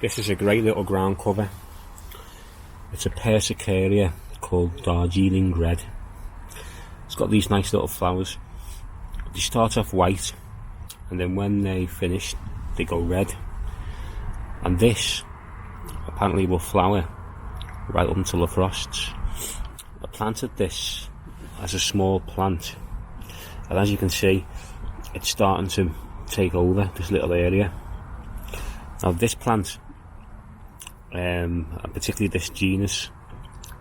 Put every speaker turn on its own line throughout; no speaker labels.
This is a great little ground cover. It's a Persicaria called Darjeeling Red. It's got these nice little flowers. They start off white, and then when they finish, they go red. And this apparently will flower right up until the frosts. I planted this as a small plant, and as you can see, it's starting to take over this little area. Now this plant, and particularly this genus,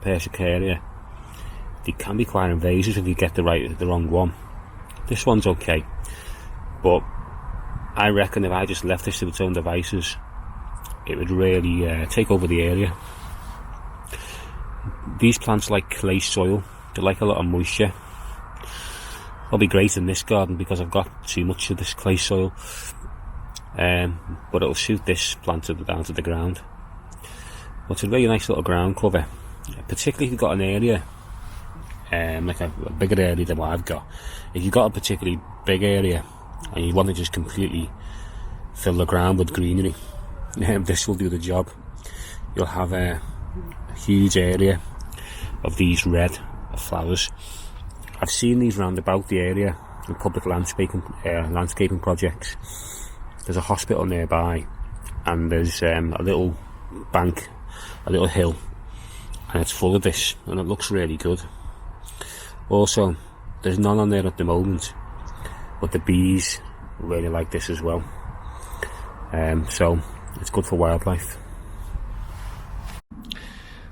Persicaria, they can be quite invasive if you get the wrong one. This one's okay, but I reckon if I just left this to its own devices, it would really take over the area. These plants like clay soil, they like a lot of moisture. It'll be great in this garden because I've got too much of this clay soil, but it'll suit this plant down to the ground. But it's a really nice little ground cover, particularly if you've got an area, like a bigger area than what I've got. If you've got a particularly big area and you want to just completely fill the ground with greenery, this will do the job. You'll have a huge area of these red flowers. I've seen these round about the area in public landscaping projects. There's a hospital nearby, and there's a little bank, a little hill, and it's full of this, and it looks really good. Also, there's none on there at the moment, but the bees really like this as well. So it's good for wildlife.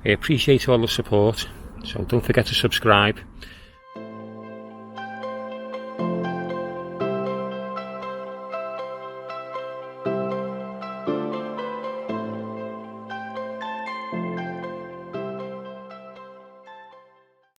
I appreciate all the support, so don't forget to subscribe